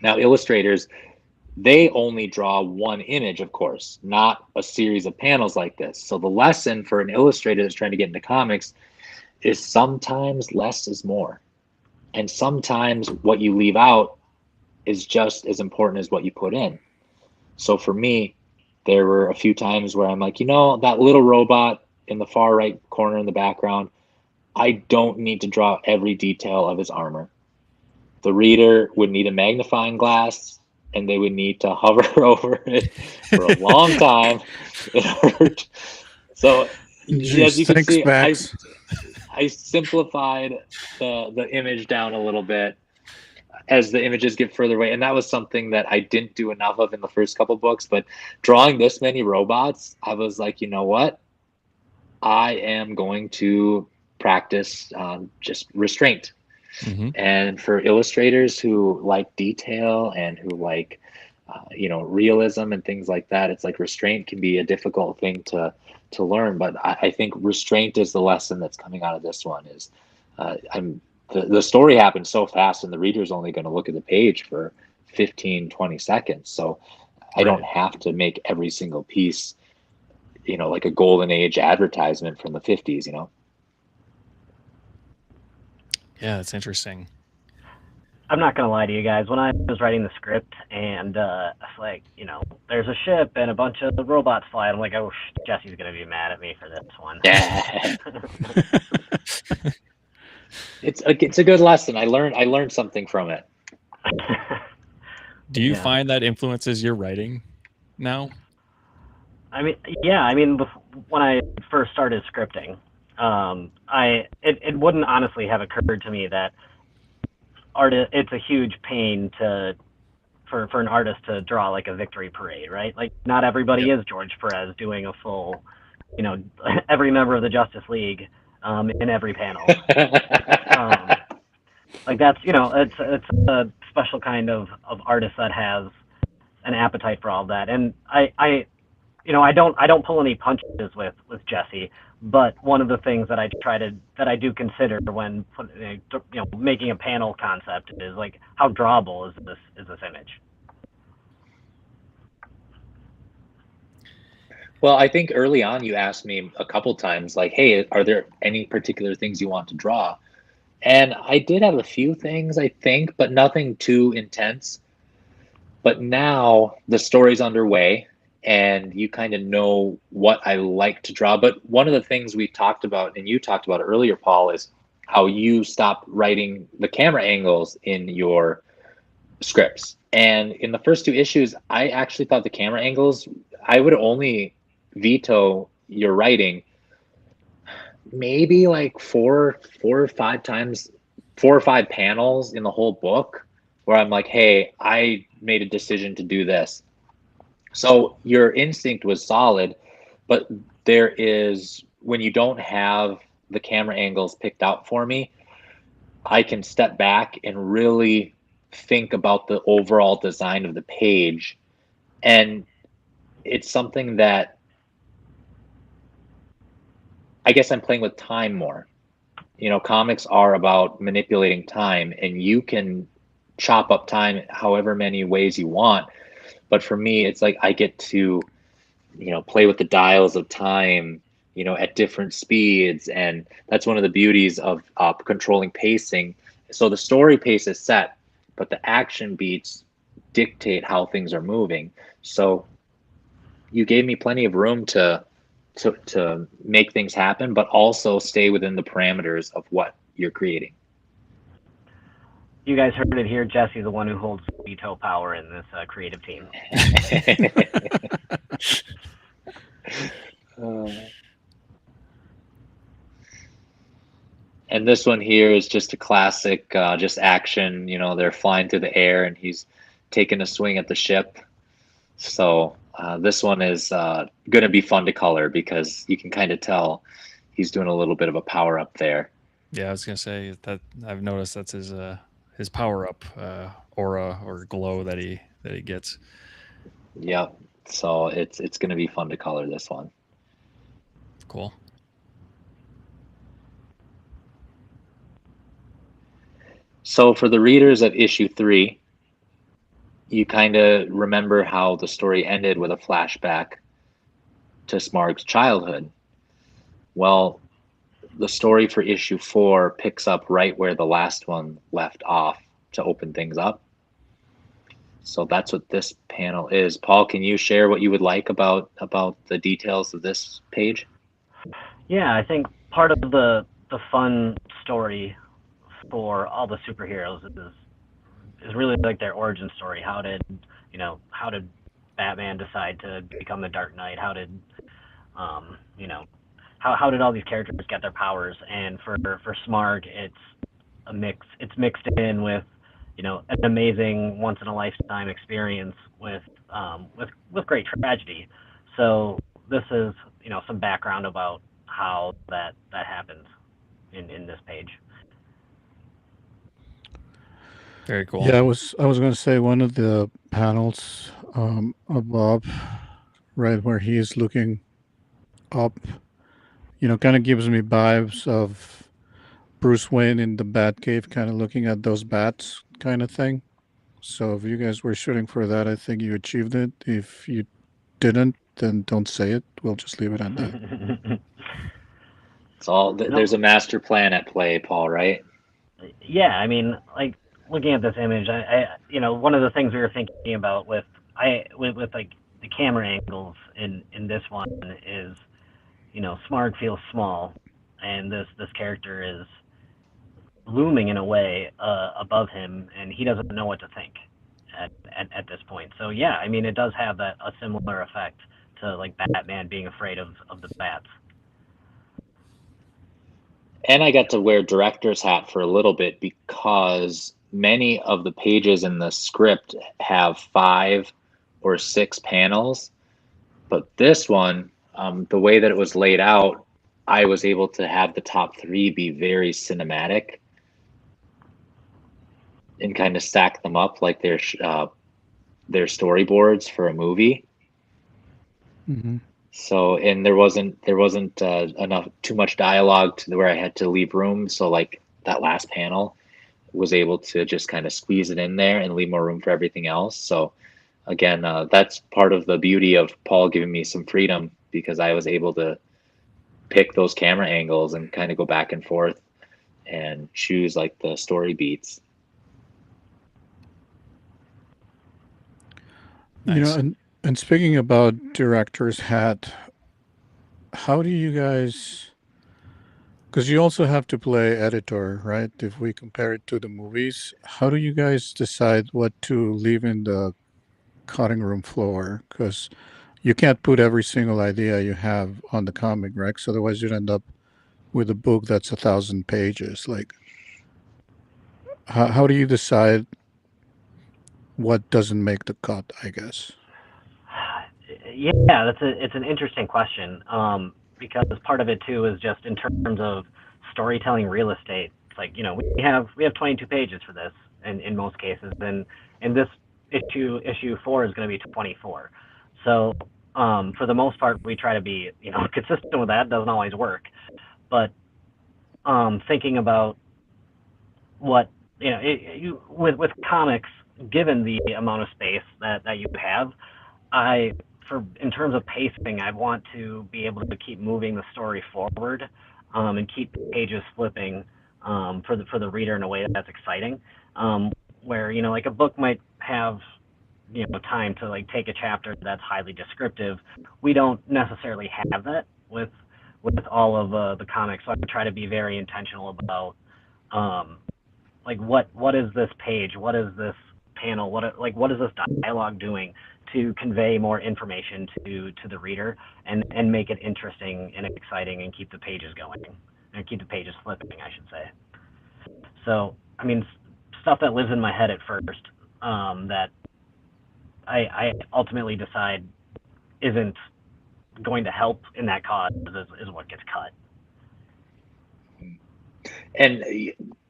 [SPEAKER 4] Now, illustrators, they only draw one image, of course, not a series of panels like this. So the lesson for an illustrator that's trying to get into comics is sometimes less is more. And sometimes what you leave out is just as important as what you put in. So for me, there were a few times where I'm like, you know, that little robot in the far right corner in the background, I don't need to draw every detail of his armor. The reader would need a magnifying glass, and they would need to hover over it for a long time. So
[SPEAKER 1] Jeez,
[SPEAKER 4] as you can see,
[SPEAKER 1] Max.
[SPEAKER 4] I simplified the image down a little bit as the images get further away. And that was something that I didn't do enough of in the first couple books. But drawing this many robots, I was like, you know what? I am going to practice just restraint. Mm-hmm. And for illustrators who like detail and who like, you know, realism and things like that, it's like restraint can be a difficult thing to learn. But I think restraint is the lesson that's coming out of this one. Is the story happens so fast, and the reader's only going to look at the page for 15, 20 seconds. So I don't have to make every single piece, you know, like a golden age advertisement from the 50s, you know.
[SPEAKER 2] Yeah, that's interesting.
[SPEAKER 3] I'm not gonna lie to you guys. When I was writing the script, and it's like, you know, there's a ship and a bunch of robots fly, I'm like, oh, Jesse's gonna be mad at me for this one.
[SPEAKER 4] Yeah. It's a good lesson. I learned something from it.
[SPEAKER 2] Do you find that influences your writing now?
[SPEAKER 3] I mean, yeah. I mean, when I first started scripting, it wouldn't honestly have occurred to me that it's a huge pain for an artist to draw like a victory parade, right? Like, not everybody is George Perez doing a full, you know, every member of the Justice League in every panel. Like, that's, you know, it's a special kind of artist that has an appetite for all that. And I don't pull any punches with Jesse. But one of the things that I do consider when making a panel concept is like, how drawable is this image?
[SPEAKER 4] Well, I think early on you asked me a couple times, like, hey, are there any particular things you want to draw? And I did have a few things, I think, but nothing too intense. But now the story's underway, and you kind of know what I like to draw. But one of the things we talked about, and you talked about earlier, Paul, is how you stopped writing the camera angles in your scripts. And in the first two issues, I actually thought the camera angles, I would only veto you're writing, maybe like four or five times, 4 or 5 panels in the whole book where I'm like, hey, I made a decision to do this. So your instinct was solid, but there is, when you don't have the camera angles picked out for me, I can step back and really think about the overall design of the page. And it's something that I guess I'm playing with time more. You know, comics are about manipulating time, and you can chop up time however many ways you want. But for me, it's like I get to, you know, play with the dials of time, you know, at different speeds. And that's one of the beauties of controlling pacing. So the story pace is set, but the action beats dictate how things are moving. So you gave me plenty of room to make things happen, but also stay within the parameters of what you're creating.
[SPEAKER 3] You guys heard it here. Jesse's the one who holds veto power in this creative team.
[SPEAKER 4] And this one here is just a classic, just action. You know, they're flying through the air and he's taking a swing at the ship. So this one is going to be fun to color because you can kind of tell he's doing a little bit of a power up there.
[SPEAKER 2] Yeah, I was gonna say that I've noticed that's his power up aura or glow that he gets.
[SPEAKER 4] Yep. So it's going to be fun to color this one.
[SPEAKER 2] Cool.
[SPEAKER 4] So for the readers of issue 3, you kind of remember how the story ended with a flashback to Smarg's childhood. Well, the story for issue 4 picks up right where the last one left off to open things up. So that's what this panel is. Paul, can you share what you would like about the details of this page?
[SPEAKER 3] Yeah, I think part of the fun story for all the superheroes is really like their origin story. How did Batman decide to become the Dark Knight? How did how did all these characters get their powers? And for Smarg, it's mixed in with an amazing once in a lifetime experience with great tragedy. So this is some background about how that happens in this page.
[SPEAKER 2] Very cool.
[SPEAKER 1] Yeah, I was going to say one of the panels above, right where he is looking up, kind of gives me vibes of Bruce Wayne in the Batcave, kind of looking at those bats kind of thing. So if you guys were shooting for that, I think you achieved it. If you didn't, then don't say it. We'll just leave it at that.
[SPEAKER 4] It's all there's a master plan at play, Paul, right?
[SPEAKER 3] Yeah, I mean, like looking at this image, I one of the things we were thinking about with like the camera angles in this one is, Smarg feels small, and this character is looming in a way above him, and he doesn't know what to think at this point. So yeah, I mean, it does have a similar effect to like Batman being afraid of the bats.
[SPEAKER 4] And I got to wear director's hat for a little bit because many of the pages in the script have 5 or 6 panels, but this one, the way that it was laid out, I was able to have the top 3 be very cinematic and kind of stack them up like they're storyboards for a movie.
[SPEAKER 1] Mm-hmm.
[SPEAKER 4] So, and there wasn't too much dialogue to where I had to leave room. So like that last panel was able to just kind of squeeze it in there and leave more room for everything else. So again, that's part of the beauty of Paul giving me some freedom, because I was able to pick those camera angles and kind of go back and forth and choose like the story beats.
[SPEAKER 2] Nice.
[SPEAKER 1] And speaking about director's hat, how do you guys, because you also have to play editor, right? If we compare it to the movies, how do you guys decide what to leave in the cutting room floor? Because, you can't put every single idea you have on the comic, right? 'Cause otherwise you'd end up with a book that's 1,000 pages. Like, how do you decide what doesn't make the cut, I guess?
[SPEAKER 3] Yeah, it's an interesting question. Because part of it too is just in terms of storytelling real estate. It's like, we have 22 pages for this in most cases, and this issue 4 is going to be 24. So for the most part, we try to be consistent with that. Doesn't always work, but thinking about what with comics, given the amount of space that you have, in terms of pacing, I want to be able to keep moving the story forward, and keep pages flipping, for the reader in a way that's exciting. Where like a book might have time to like take a chapter that's highly descriptive. We don't necessarily have that with all of the comics. So I try to be very intentional about like what is this page, what is this panel, what is this dialogue doing to convey more information to the reader and make it interesting and exciting and keep the pages going and keep the pages flipping, I should say. So I mean, stuff that lives in my head at first, that I ultimately decide isn't going to help in that cause is what gets cut.
[SPEAKER 4] And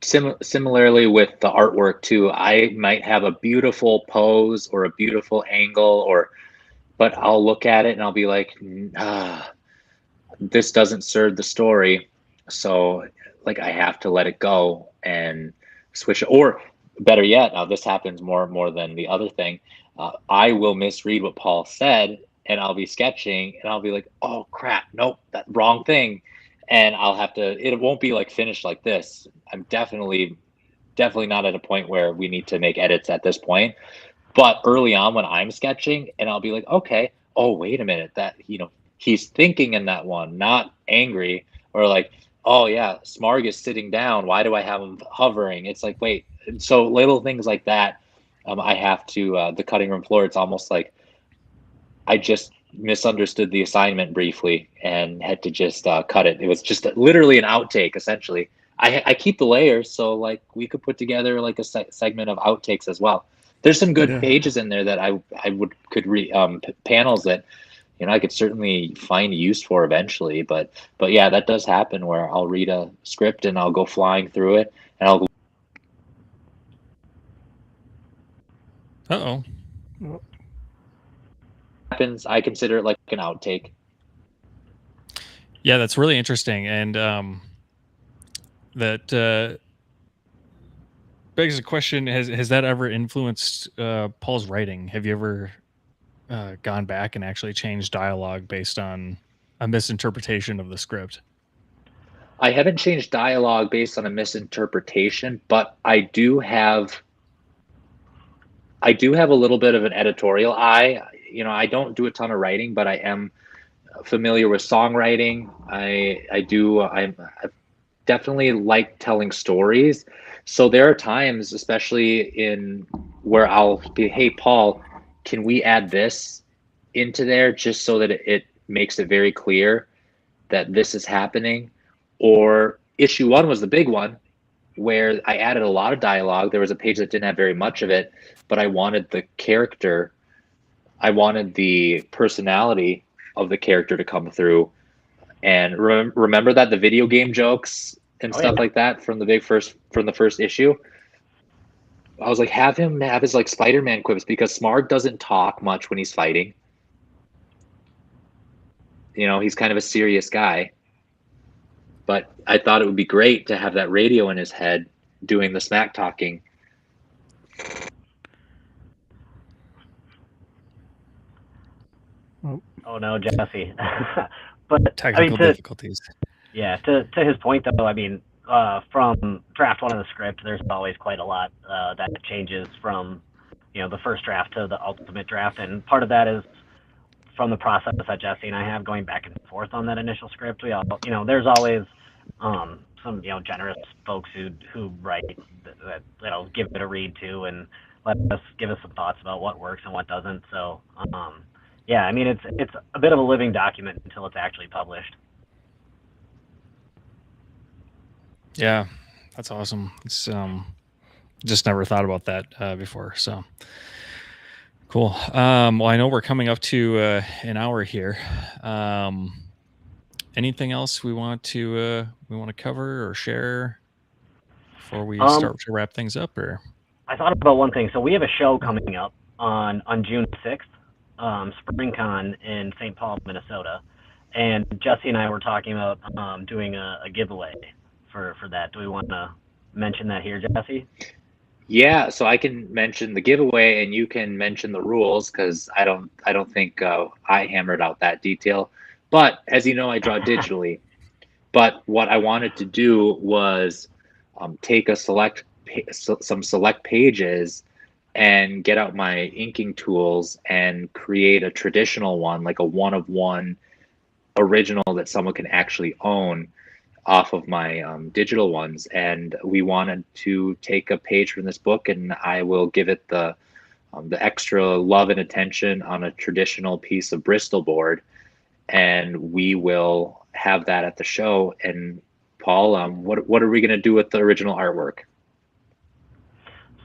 [SPEAKER 4] similarly with the artwork too, I might have a beautiful pose or a beautiful angle, but I'll look at it and I'll be like, this doesn't serve the story. So like I have to let it go and switch it. Or better yet, now this happens more than the other thing. I will misread what Paul said and I'll be sketching and I'll be like, oh crap, nope, that wrong thing. And I'll have to, it won't be like finished like this. I'm definitely not at a point where we need to make edits at this point. But early on when I'm sketching and I'll be like, okay, oh, wait a minute, that, he's thinking in that one, not angry, or like, oh yeah, Smarg is sitting down. Why do I have him hovering? It's like, wait. So little things like that, I have to, the cutting room floor, it's almost like I just misunderstood the assignment briefly and had to just cut it. It was just literally an outtake, essentially. I keep the layers, so like we could put together like a segment of outtakes as well. There's some good pages in there that I could read, panels that I could certainly find use for eventually. But yeah, that does happen where I'll read a script and I'll go flying through it and I'll.
[SPEAKER 2] Uh-oh.
[SPEAKER 4] Happens. I consider it like an outtake.
[SPEAKER 2] Yeah, that's really interesting, and that begs the question: Has that ever influenced Paul's writing? Have you ever gone back and actually changed dialogue based on a misinterpretation of the script?
[SPEAKER 4] I haven't changed dialogue based on a misinterpretation, but I do have a little bit of an editorial eye. I don't do a ton of writing, but I am familiar with songwriting. I definitely like telling stories. So there are times, especially in where I'll be, hey, Paul, can we add this into there just so that it makes it very clear that this is happening? Or issue 1 was the big one where I added a lot of dialogue. There was a page that didn't have very much of it, but I wanted the character, I wanted the personality of the character to come through. And remember that the video game jokes and stuff like that from the first issue. I was like, have him have his like Spider-Man quips, because Smarg doesn't talk much when he's fighting. He's kind of a serious guy. But I thought it would be great to have that radio in his head doing the smack talking.
[SPEAKER 3] Oh no, Jesse. But
[SPEAKER 2] technical difficulties.
[SPEAKER 3] Yeah, to his point though, I mean, from draft 1 of the script, there's always quite a lot that changes from the first draft to the ultimate draft, and part of that is from the process that Jesse and I have going back and forth on that initial script. We all, there's always some generous folks who write that give it a read too and give us some thoughts about what works and what doesn't. So yeah, I mean, it's a bit of a living document until it's actually published.
[SPEAKER 2] Yeah, that's awesome. It's just never thought about that before. So cool. Well, I know we're coming up to an hour here. Anything else we want to cover or share before we start to wrap things up? Or
[SPEAKER 3] I thought about one thing. So we have a show coming up on June 6th, SpringCon in St. Paul, Minnesota, and Jesse and I were talking about doing a giveaway for that. Do we want to mention that here, Jesse?
[SPEAKER 4] Yeah, so I can mention the giveaway and you can mention the rules, because I don't think I hammered out that detail. But as you know, I draw digitally. But what I wanted to do was take some select pages and get out my inking tools and create a traditional one, like a one-of-one original that someone can actually own off of my digital ones. And we wanted to take a page from this book, and I will give it the extra love and attention on a traditional piece of Bristol board, and we will have that at the show. And Paul, what are we going to do with the original artwork?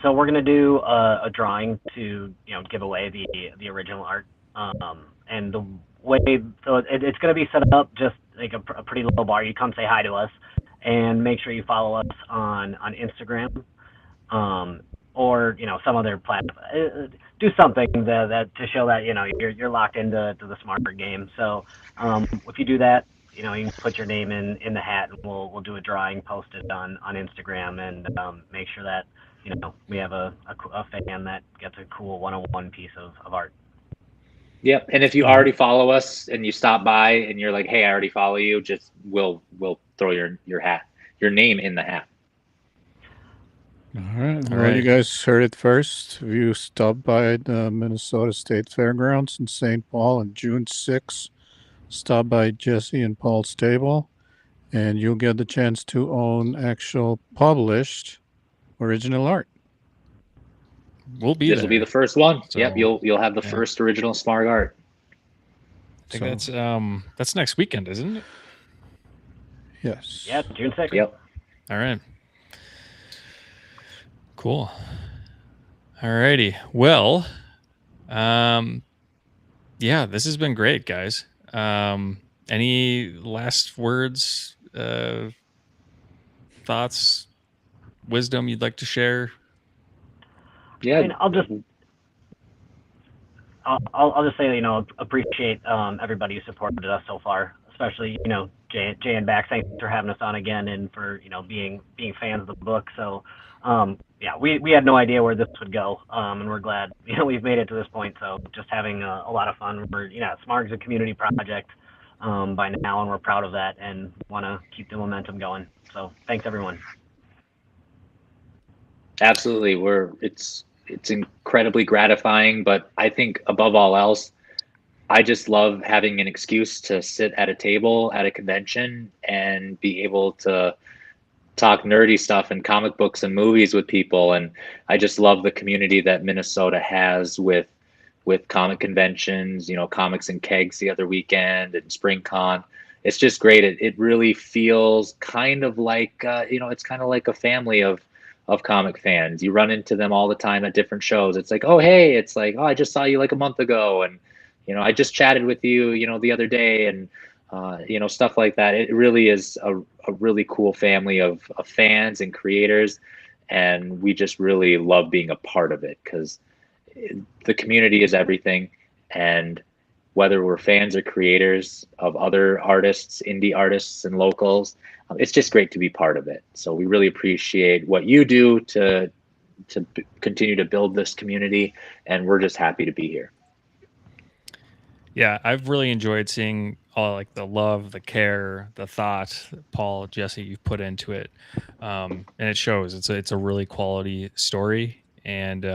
[SPEAKER 3] So we're going to do a drawing to give away the original art, and the way, so it's going to be set up just like a pretty low bar. You come say hi to us, and make sure you follow us on Instagram, or some other platform. Do something that to show that you're locked into the Smarg game. So if you do that, you can put your name in the hat, and we'll do a drawing, post it on Instagram, and make sure that we have a fan that gets a cool one-on-one piece of art.
[SPEAKER 4] Yep. And if you already follow us and you stop by and you're like, hey, I already follow you, just we'll throw your name in the hat.
[SPEAKER 1] All right. Well, you guys heard it first. If you stop by the Minnesota State Fairgrounds in St. Paul on June 6th, stop by Jesse and Paul's table, and you'll get the chance to own actual published original art.
[SPEAKER 2] We'll be
[SPEAKER 4] This
[SPEAKER 2] there.
[SPEAKER 4] will be the first one.
[SPEAKER 2] So,
[SPEAKER 4] yep, you'll have the first original Smarg art.
[SPEAKER 2] I think that's next weekend, isn't it?
[SPEAKER 1] Yes.
[SPEAKER 3] Yeah, June 6th.
[SPEAKER 4] Yep.
[SPEAKER 2] All right. Cool. All righty. Well, yeah, this has been great, guys. Any last words, thoughts, wisdom you'd like to share?
[SPEAKER 4] Yeah.
[SPEAKER 3] I mean, I'll just say, appreciate everybody who supported us so far, especially Jay and Bax. Thanks for having us on again, and for being fans of the book. So yeah, we had no idea where this would go, and we're glad we've made it to this point. So just having a lot of fun. Smarg's a community project by now, and we're proud of that, and want to keep the momentum going. So thanks, everyone.
[SPEAKER 4] Absolutely. It's incredibly gratifying, but I think above all else, I just love having an excuse to sit at a table at a convention and be able to talk nerdy stuff and comic books and movies with people. And I just love the community that Minnesota has with comic conventions, Comics and Kegs the other weekend and SpringCon. It's just great. It really feels kind of like, it's kind of like a family of comic fans. You run into them all the time at different shows. It's like, oh, hey, it's like, oh, I just saw you like a month ago. And, I just chatted with you, the other day, and, stuff like that. It really is a really cool family of fans and creators. And we just really love being a part of it, because the community is everything. And whether we're fans or creators of other artists, indie artists and locals, it's just great to be part of it. So we really appreciate what you do to continue to build this community, and we're just happy to be here.
[SPEAKER 2] Yeah, I've really enjoyed seeing all like the love, the care, the thought, Paul, Jesse, you've put into it, and it shows. It's a really quality story, and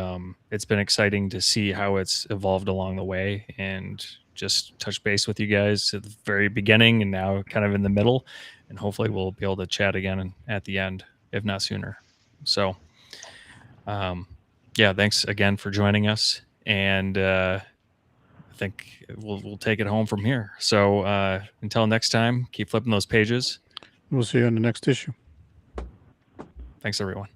[SPEAKER 2] it's been exciting to see how it's evolved along the way, and just touch base with you guys at the very beginning, and now kind of in the middle, and hopefully we'll be able to chat again at the end, if not sooner. So, yeah, thanks again for joining us, and think we'll take it home from here. So until next time, keep flipping those pages.
[SPEAKER 1] We'll see you in the next issue.
[SPEAKER 2] Thanks, everyone.